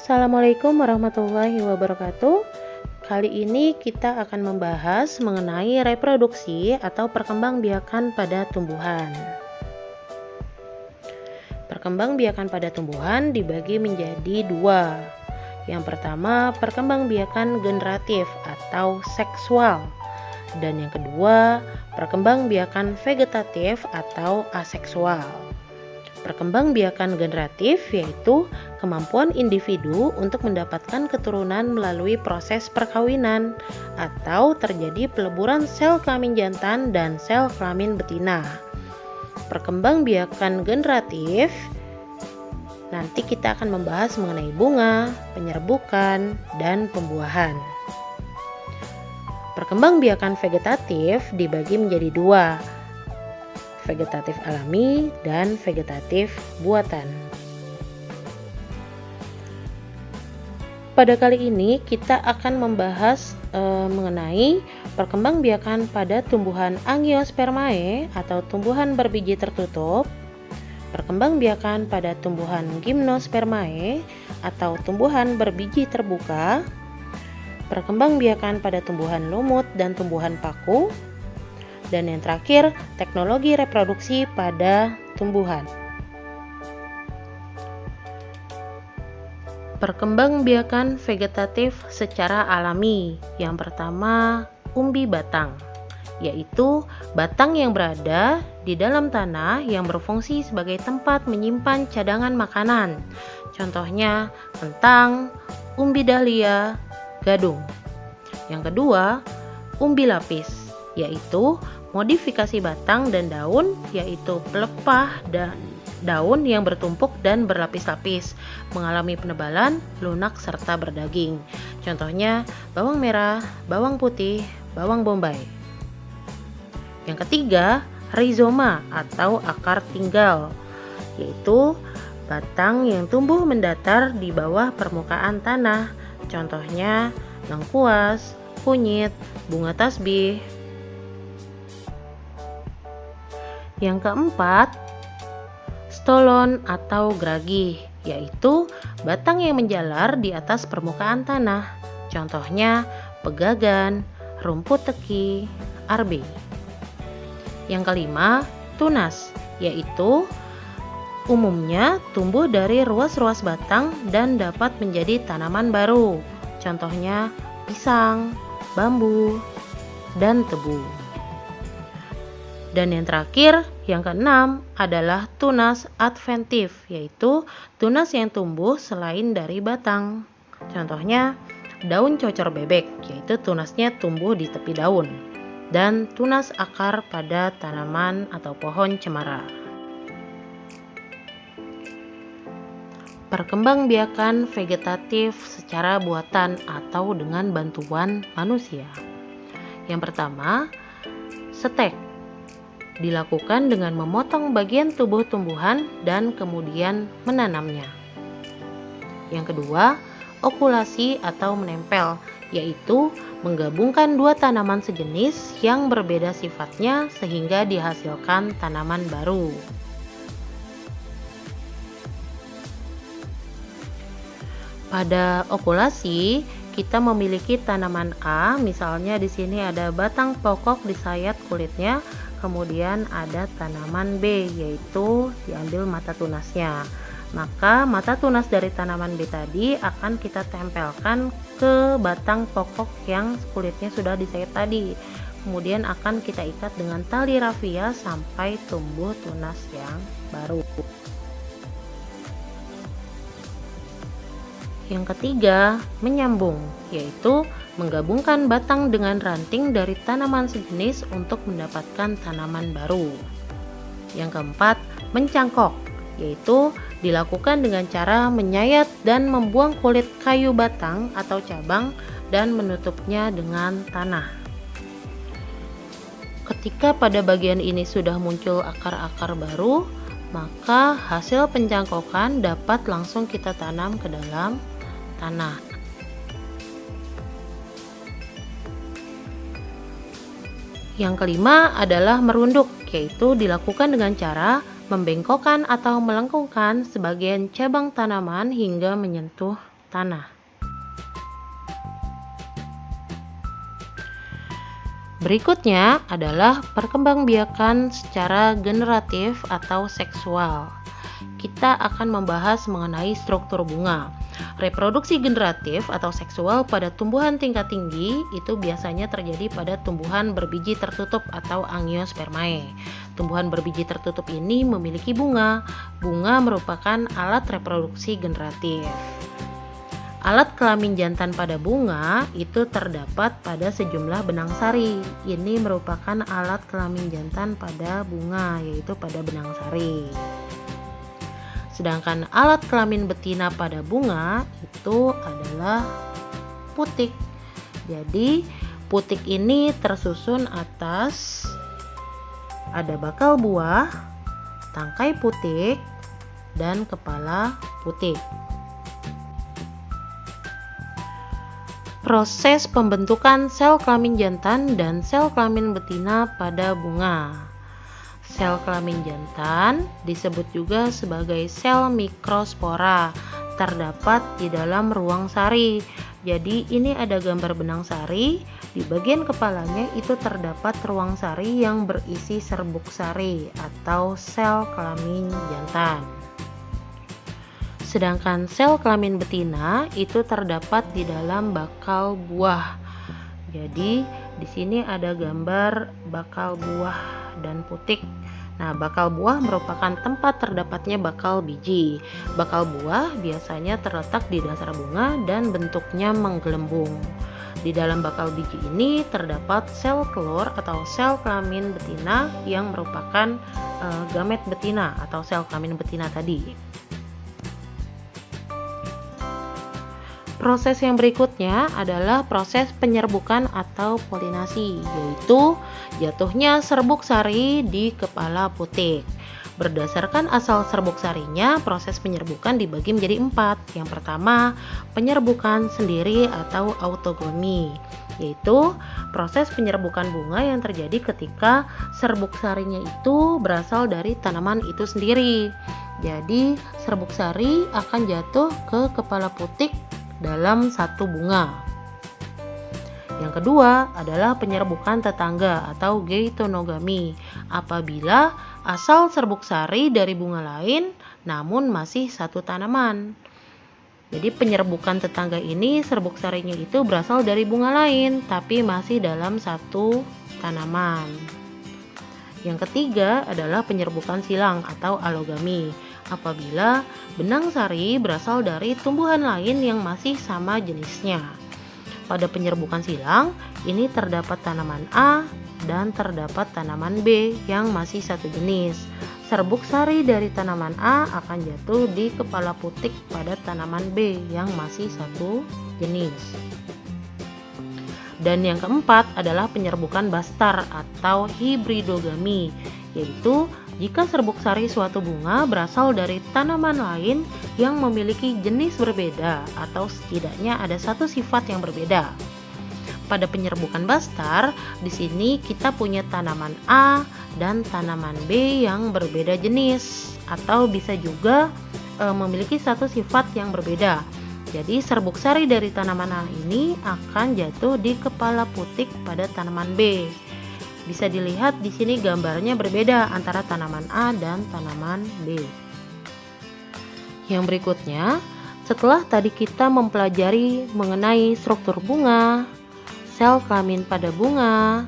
Assalamualaikum warahmatullahi wabarakatuh. Kali ini kita akan membahas mengenai reproduksi atau perkembangbiakan pada tumbuhan. Perkembangbiakan pada tumbuhan dibagi menjadi dua. Yang pertama, perkembangbiakan generatif atau seksual. Dan yang kedua, perkembangbiakan vegetatif atau aseksual. Perkembangbiakan generatif yaitu kemampuan individu untuk mendapatkan keturunan melalui proses perkawinan atau terjadi peleburan sel kelamin jantan dan sel kelamin betina. Perkembangbiakan generatif nanti kita akan membahas mengenai bunga, penyerbukan, dan pembuahan. Perkembangbiakan vegetatif dibagi menjadi dua, vegetatif alami dan vegetatif buatan. Pada kali ini kita akan membahas mengenai perkembangbiakan pada tumbuhan Angiospermae atau tumbuhan berbiji tertutup, perkembangbiakan pada tumbuhan Gymnospermae atau tumbuhan berbiji terbuka, perkembangbiakan pada tumbuhan lumut dan tumbuhan paku, dan yang terakhir, teknologi reproduksi pada tumbuhan. Perkembangbiakan vegetatif secara alami. Yang pertama, umbi batang, yaitu batang yang berada di dalam tanah yang berfungsi sebagai tempat menyimpan cadangan makanan. Contohnya, kentang, umbi dahlia, gadung. Yang kedua, umbi lapis, yaitu modifikasi batang dan daun, yaitu pelepah dan daun yang bertumpuk dan berlapis-lapis, mengalami penebalan, lunak, serta berdaging. Contohnya bawang merah, bawang putih, bawang bombay. Yang ketiga, rhizoma atau akar tinggal, yaitu batang yang tumbuh mendatar di bawah permukaan tanah. Contohnya lengkuas, kunyit, bunga tasbih. Yang keempat, stolon atau geragih, yaitu batang yang menjalar di atas permukaan tanah. Contohnya pegagan, rumput teki, arbe. Yang kelima, tunas, yaitu umumnya tumbuh dari ruas-ruas batang dan dapat menjadi tanaman baru. Contohnya pisang, bambu, dan tebu. Dan yang terakhir, yang keenam adalah tunas adventif, yaitu tunas yang tumbuh selain dari batang. Contohnya daun cocor bebek, yaitu tunasnya tumbuh di tepi daun, dan tunas akar pada tanaman atau pohon cemara. Perkembangbiakan vegetatif secara buatan atau dengan bantuan manusia. Yang pertama, stek. Dilakukan dengan memotong bagian tubuh tumbuhan dan kemudian menanamnya. Yang kedua, okulasi atau menempel, yaitu menggabungkan dua tanaman sejenis yang berbeda sifatnya sehingga dihasilkan tanaman baru. Pada okulasi, kita memiliki tanaman A, misalnya di sini ada batang pokok disayat kulitnya, kemudian ada tanaman B, yaitu diambil mata tunasnya. Maka mata tunas dari tanaman B tadi akan kita tempelkan ke batang pokok yang kulitnya sudah disayat tadi. Kemudian akan kita ikat dengan tali rafia sampai tumbuh tunas yang baru. Yang ketiga, menyambung, yaitu menggabungkan batang dengan ranting dari tanaman sejenis untuk mendapatkan tanaman baru. Yang keempat, mencangkok, yaitu dilakukan dengan cara menyayat dan membuang kulit kayu batang atau cabang dan menutupnya dengan tanah. Ketika pada bagian ini sudah muncul akar-akar baru, maka hasil pencangkokan dapat langsung kita tanam ke dalam tanah. Yang kelima adalah merunduk, yaitu dilakukan dengan cara membengkokkan atau melengkungkan sebagian cabang tanaman hingga menyentuh tanah. Berikutnya adalah perkembangbiakan secara generatif atau seksual. Kita akan membahas mengenai struktur bunga. Reproduksi generatif atau seksual pada tumbuhan tingkat tinggi itu biasanya terjadi pada tumbuhan berbiji tertutup atau Angiospermae. Tumbuhan berbiji tertutup ini memiliki bunga. Bunga merupakan alat reproduksi generatif. Alat kelamin jantan pada bunga itu terdapat pada sejumlah benang sari. Ini merupakan alat kelamin jantan pada bunga, yaitu pada benang sari. Sedangkan alat kelamin betina pada bunga itu adalah putik. Jadi putik ini tersusun atas ada bakal buah, tangkai putik, dan kepala putik. Proses pembentukan sel kelamin jantan dan sel kelamin betina pada bunga. Sel kelamin jantan disebut juga sebagai sel mikrospora, terdapat di dalam ruang sari. Jadi ini ada gambar benang sari, di bagian kepalanya itu terdapat ruang sari yang berisi serbuk sari atau sel kelamin jantan. Sedangkan sel kelamin betina itu terdapat di dalam bakal buah. Jadi di sini ada gambar bakal buah dan putik. Nah, bakal buah merupakan tempat terdapatnya bakal biji. Bakal buah biasanya terletak di dasar bunga dan bentuknya menggelembung. Di dalam bakal biji ini terdapat sel telur atau sel kelamin betina yang merupakan gamet betina atau sel kelamin betina tadi. Proses yang berikutnya adalah proses penyerbukan atau polinasi, yaitu jatuhnya serbuk sari di kepala putik. Berdasarkan asal serbuk sarinya, proses penyerbukan dibagi menjadi 4. Yang pertama, penyerbukan sendiri atau autogomi, yaitu proses penyerbukan bunga yang terjadi ketika serbuk sarinya itu berasal dari tanaman itu sendiri. Jadi, serbuk sari akan jatuh ke kepala putik dalam satu bunga. Yang kedua adalah penyerbukan tetangga atau geitonogami, apabila asal serbuk sari dari bunga lain namun masih satu tanaman. Jadi penyerbukan tetangga ini serbuk sarinya itu berasal dari bunga lain tapi masih dalam satu tanaman. Yang ketiga adalah penyerbukan silang atau alogami, apabila benang sari berasal dari tumbuhan lain yang masih sama jenisnya. Pada penyerbukan silang, ini terdapat tanaman A dan terdapat tanaman B yang masih satu jenis. Serbuk sari dari tanaman A akan jatuh di kepala putik pada tanaman B yang masih satu jenis. Dan yang keempat adalah penyerbukan bastar atau hibridogami, yaitu jika serbuk sari suatu bunga berasal dari tanaman lain yang memiliki jenis berbeda atau setidaknya ada satu sifat yang berbeda. Pada penyerbukan bastar, di sini kita punya tanaman A dan tanaman B yang berbeda jenis atau bisa juga memiliki satu sifat yang berbeda. Jadi serbuk sari dari tanaman A ini akan jatuh di kepala putik pada tanaman B. Bisa dilihat di sini gambarnya berbeda antara tanaman A dan tanaman B. Yang berikutnya, setelah tadi kita mempelajari mengenai struktur bunga, sel kelamin pada bunga,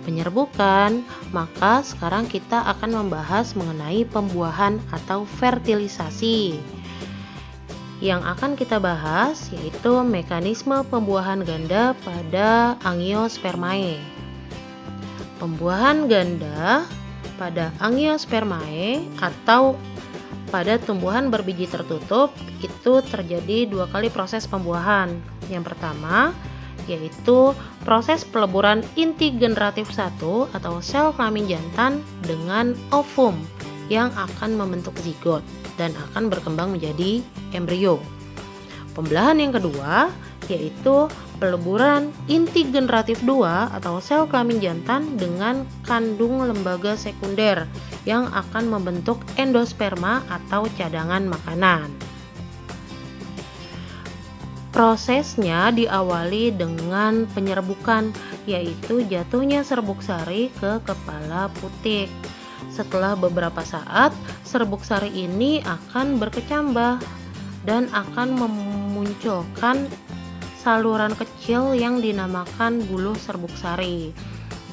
penyerbukan, maka sekarang kita akan membahas mengenai pembuahan atau fertilisasi. Yang akan kita bahas yaitu mekanisme pembuahan ganda pada Angiospermae. Pembuahan ganda pada Angiospermae atau pada tumbuhan berbiji tertutup itu terjadi 2 kali proses pembuahan. Yang pertama yaitu proses peleburan inti generatif 1 atau sel kelamin jantan dengan ovum yang akan membentuk zigot dan akan berkembang menjadi embrio. Pembelahan yang kedua yaitu peleburan inti generatif 2 atau sel kelamin jantan dengan kandung lembaga sekunder yang akan membentuk endosperma atau cadangan makanan. Prosesnya diawali dengan penyerbukan, yaitu jatuhnya serbuk sari ke kepala putik. Setelah beberapa saat, serbuk sari ini akan berkecambah dan akan memunculkan saluran kecil yang dinamakan buluh serbuk sari.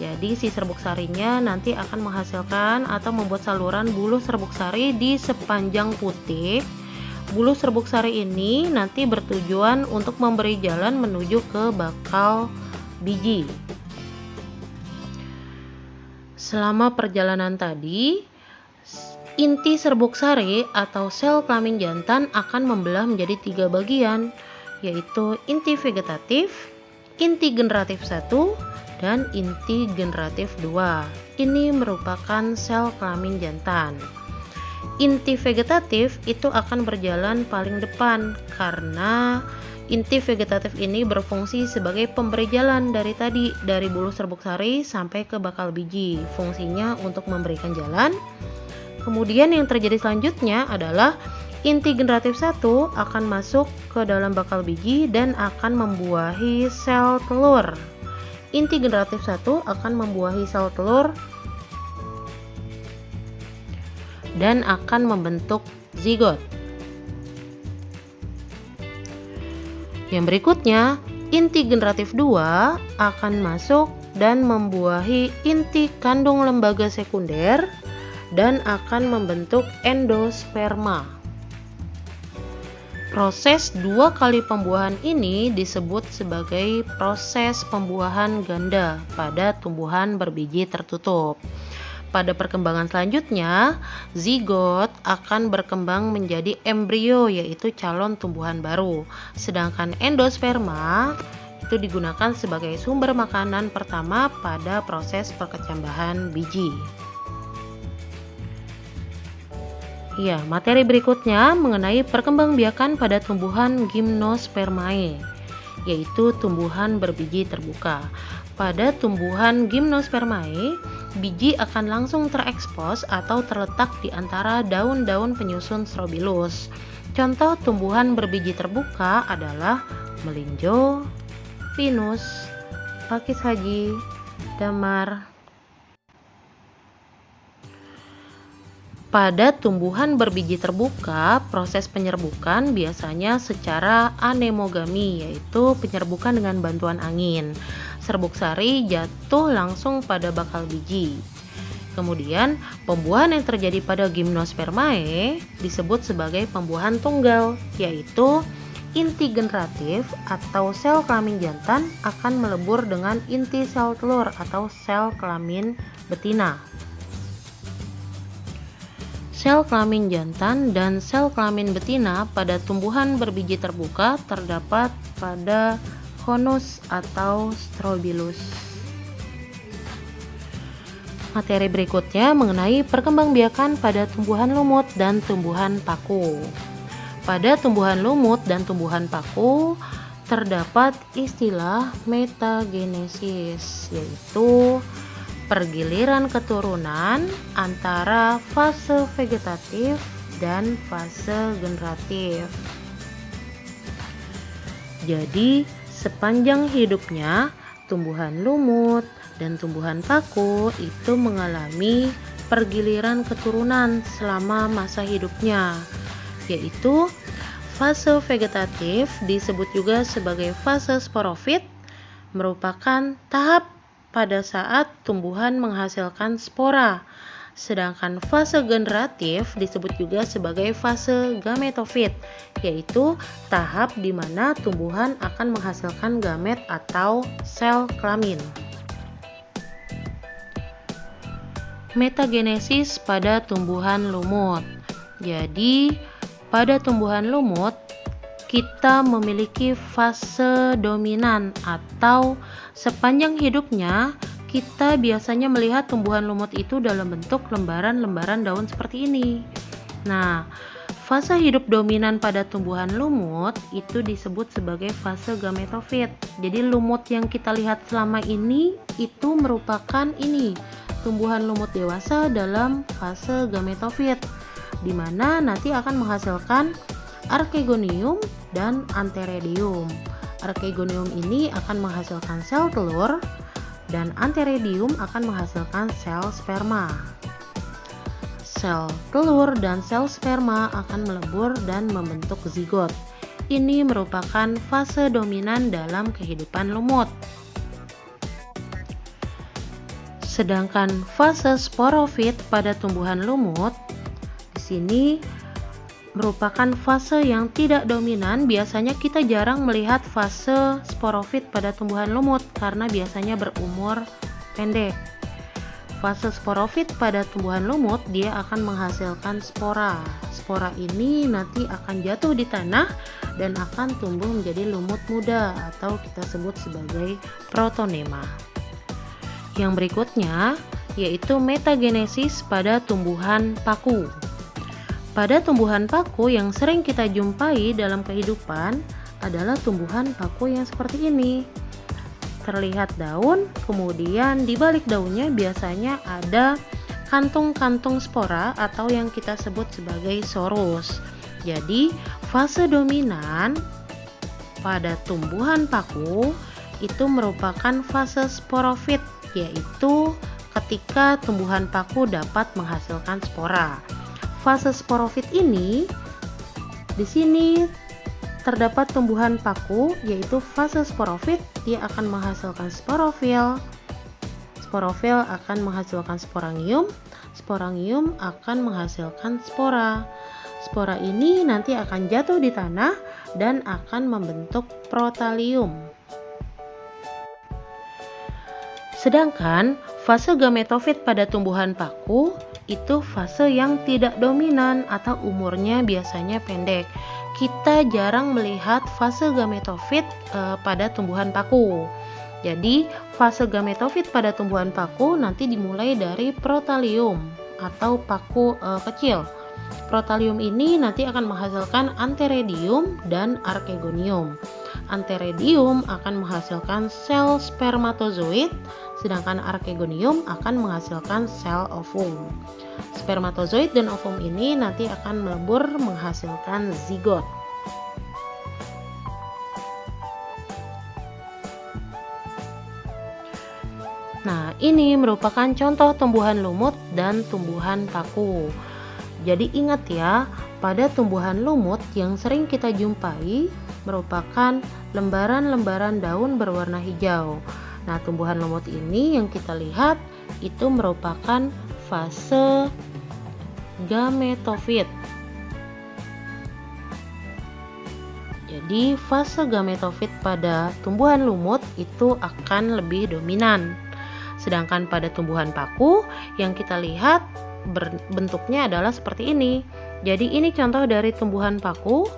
Jadi si serbuk sarinya nanti akan menghasilkan atau membuat saluran buluh serbuk sari di sepanjang putik. Buluh serbuk sari ini nanti bertujuan untuk memberi jalan menuju ke bakal biji. Selama perjalanan tadi, inti serbuk sari atau sel kelamin jantan akan membelah menjadi 3 bagian, yaitu inti vegetatif, inti generatif 1, dan inti generatif 2. Ini merupakan sel kelamin jantan. Inti vegetatif itu akan berjalan paling depan karena inti vegetatif ini berfungsi sebagai pemberi jalan dari buluh serbuk sari sampai ke bakal biji. Fungsinya untuk memberikan jalan. Kemudian yang terjadi selanjutnya adalah inti generatif 1 akan masuk ke dalam bakal biji dan akan membuahi sel telur. Inti generatif 1 akan membuahi sel telur dan akan membentuk zigot. Yang berikutnya, inti generatif 2 akan masuk dan membuahi inti kandung lembaga sekunder dan akan membentuk endosperma. Proses 2 kali pembuahan ini disebut sebagai proses pembuahan ganda pada tumbuhan berbiji tertutup. Pada perkembangan selanjutnya, zigot akan berkembang menjadi embrio, yaitu calon tumbuhan baru. Sedangkan endosperma itu digunakan sebagai sumber makanan pertama pada proses perkecambahan biji. Ya, materi berikutnya mengenai perkembangbiakan pada tumbuhan Gymnospermae, yaitu tumbuhan berbiji terbuka. Pada tumbuhan Gymnospermae, biji akan langsung terekspos atau terletak di antara daun-daun penyusun strobilus. Contoh tumbuhan berbiji terbuka adalah melinjo, pinus, pakis haji, damar. Pada tumbuhan berbiji terbuka, proses penyerbukan biasanya secara anemogami, yaitu penyerbukan dengan bantuan angin. Serbuk sari jatuh langsung pada bakal biji. Kemudian, pembuahan yang terjadi pada Gymnospermae disebut sebagai pembuahan tunggal, yaitu inti generatif atau sel kelamin jantan akan melebur dengan inti sel telur atau sel kelamin betina. Sel kelamin jantan dan sel kelamin betina pada tumbuhan berbiji terbuka terdapat pada konus atau strobilus. Materi berikutnya mengenai perkembangbiakan pada tumbuhan lumut dan tumbuhan paku. Pada tumbuhan lumut dan tumbuhan paku terdapat istilah metagenesis, yaitu pergiliran keturunan antara fase vegetatif dan fase generatif. Jadi, sepanjang hidupnya, tumbuhan lumut dan tumbuhan paku itu mengalami pergiliran keturunan selama masa hidupnya, yaitu fase vegetatif disebut juga sebagai fase sporofit, merupakan tahap pada saat tumbuhan menghasilkan spora. Sedangkan fase generatif disebut juga sebagai fase gametofit, yaitu tahap di mana tumbuhan akan menghasilkan gamet atau sel kelamin. Metagenesis pada tumbuhan lumut. Jadi, pada tumbuhan lumut kita memiliki fase dominan atau sepanjang hidupnya kita biasanya melihat tumbuhan lumut itu dalam bentuk lembaran-lembaran daun seperti ini. Nah, fase hidup dominan pada tumbuhan lumut itu disebut sebagai fase gametofit. Jadi lumut yang kita lihat selama ini itu merupakan tumbuhan lumut dewasa dalam fase gametofit, di mana nanti akan menghasilkan archegonium dan antheridium. Archegonium ini akan menghasilkan sel telur dan antheridium akan menghasilkan sel sperma. Sel telur dan sel sperma akan melebur dan membentuk zigot. Ini merupakan fase dominan dalam kehidupan lumut. Sedangkan fase sporofit pada tumbuhan lumut di sini merupakan fase yang tidak dominan. Biasanya kita jarang melihat fase sporofit pada tumbuhan lumut karena biasanya berumur pendek. Fase sporofit pada tumbuhan lumut dia akan menghasilkan spora. Spora ini nanti akan jatuh di tanah dan akan tumbuh menjadi lumut muda atau kita sebut sebagai protonema. Yang berikutnya yaitu metagenesis pada tumbuhan paku. Pada tumbuhan paku yang sering kita jumpai dalam kehidupan adalah tumbuhan paku yang seperti ini. Terlihat daun, kemudian di balik daunnya biasanya ada kantung-kantung spora atau yang kita sebut sebagai sorus. Jadi, fase dominan pada tumbuhan paku itu merupakan fase sporofit, yaitu ketika tumbuhan paku dapat menghasilkan spora. Fase sporofit ini di sini terdapat tumbuhan paku, yaitu fase sporofit, dia akan menghasilkan sporofil. Sporofil akan menghasilkan sporangium. Sporangium akan menghasilkan spora. Spora ini nanti akan jatuh di tanah dan akan membentuk protalium. Sedangkan fase gametofit pada tumbuhan paku itu fase yang tidak dominan atau umurnya biasanya pendek. Kita jarang melihat fase gametofit pada tumbuhan paku. Jadi fase gametofit pada tumbuhan paku nanti dimulai dari protalium atau paku kecil. Protalium ini nanti akan menghasilkan antheridium dan archegonium. Antheridium akan menghasilkan sel spermatozoid, sedangkan archegonium akan menghasilkan sel ovum. Spermatozoid dan ovum ini nanti akan melebur menghasilkan zigot. Nah, ini merupakan contoh tumbuhan lumut dan tumbuhan paku. Jadi ingat ya, pada tumbuhan lumut yang sering kita jumpai merupakan lembaran-lembaran daun berwarna hijau. Nah, tumbuhan lumut ini yang kita lihat itu merupakan fase gametofit. Jadi fase gametofit pada tumbuhan lumut itu akan lebih dominan. Sedangkan pada tumbuhan paku yang kita lihat bentuknya adalah seperti ini. Jadi ini contoh dari tumbuhan paku.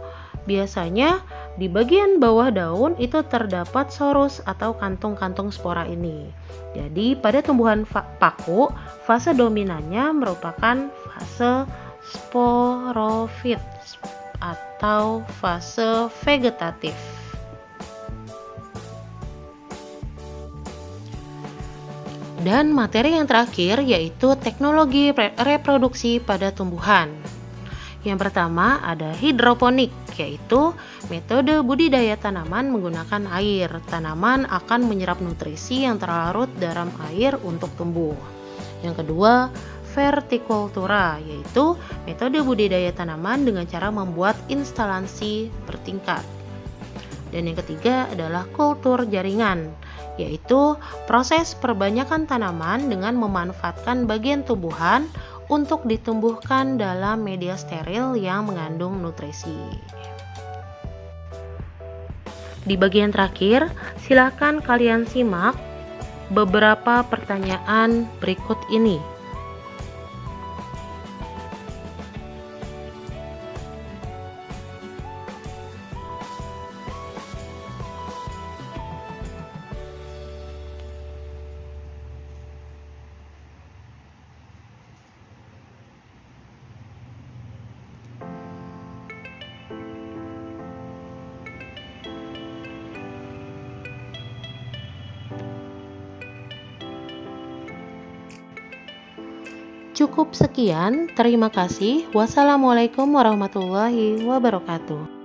Biasanya di bagian bawah daun itu terdapat sorus atau kantung-kantung spora ini. Jadi pada tumbuhan paku, fase dominannya merupakan fase sporofit atau fase vegetatif. Dan materi yang terakhir yaitu teknologi reproduksi pada tumbuhan. Yang pertama ada hidroponik, yaitu metode budidaya tanaman menggunakan air. Tanaman akan menyerap nutrisi yang terlarut dalam air untuk tumbuh. Yang kedua, vertikultura, yaitu metode budidaya tanaman dengan cara membuat instalasi bertingkat. Dan yang ketiga adalah kultur jaringan, yaitu proses perbanyakan tanaman dengan memanfaatkan bagian tumbuhan untuk ditumbuhkan dalam media steril yang mengandung nutrisi. Di bagian terakhir, silakan kalian simak beberapa pertanyaan berikut ini. Cukup sekian, terima kasih. Wassalamualaikum warahmatullahi wabarakatuh.